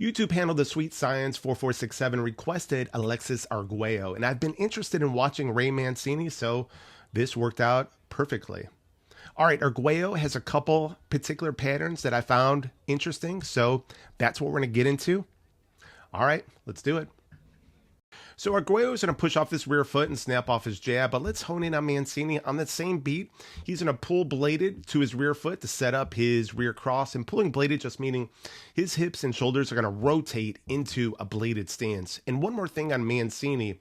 YouTube handle The Sweet Science 4467 requested Alexis Arguello, and I've been interested in watching Ray Mancini, so this worked out perfectly. All right, Arguello has a couple particular patterns that I found interesting, so that's what we're going to get into. All right, let's do it. So Arguello is going to push off this rear foot and snap off his jab, but let's hone in on Mancini. On that same beat, he's going to pull bladed to his rear foot to set up his rear cross, and pulling bladed just meaning his hips and shoulders are going to rotate into a bladed stance. And one more thing on Mancini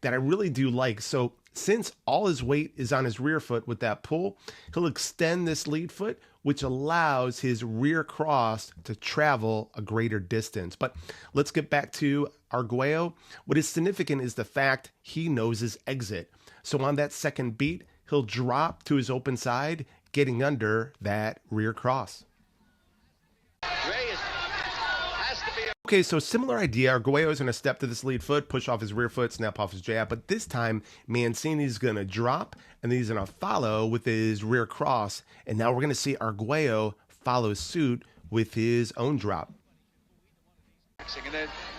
that I really do like. So since all his weight is on his rear foot with that pull, he'll extend this lead foot, which allows his rear cross to travel a greater distance. But let's get back to Arguello. What is significant is the fact he knows his exit. So on that second beat, he'll drop to his open side, getting under that rear cross. Okay, so similar idea. Arguello is going to step to this lead foot, push off his rear foot, snap off his jab, but this time Mancini's going to drop, and then he's going to follow with his rear cross, and now we're going to see Arguello follow suit with his own drop.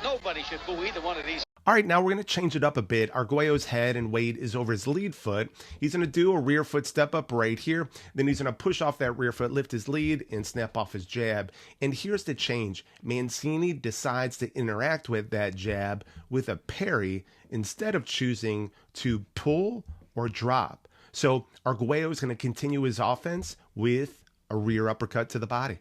Nobody should boo either one of these. All right, now we're going to change it up a bit. Arguello's head and weight is over his lead foot. He's going to do a rear foot step up right here. Then he's going to push off that rear foot, lift his lead, and snap off his jab. And here's the change. Mancini decides to interact with that jab with a parry instead of choosing to pull or drop. So Arguello is going to continue his offense with a rear uppercut to the body.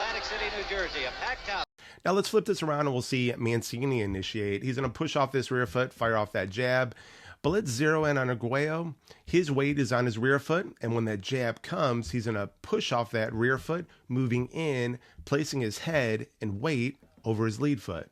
Atlantic City, New Jersey, a packed house. Now let's flip this around and we'll see Mancini initiate. He's going to push off this rear foot, fire off that jab. But let's zero in on Arguello. His weight is on his rear foot, and when that jab comes, he's going to push off that rear foot, moving in, placing his head and weight over his lead foot.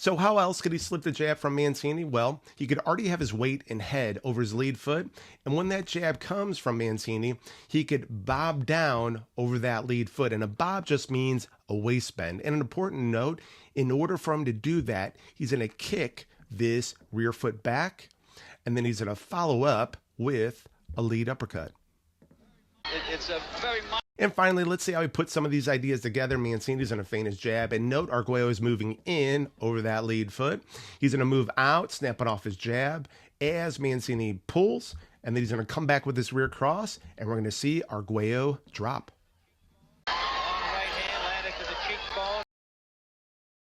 So how else could he slip the jab from Mancini? Well, he could already have his weight and head over his lead foot, and when that jab comes from Mancini, he could bob down over that lead foot, and a bob just means a waist bend. And an important note, in order for him to do that, he's going to kick this rear foot back, and then he's going to follow up with a lead uppercut. It's a very... And finally, let's see how he puts some of these ideas together. Mancini's going to feint his jab, and note Arguello is moving in over that lead foot. He's going to move out, snapping off his jab as Mancini pulls, and then he's going to come back with this rear cross, and we're going to see Arguello drop.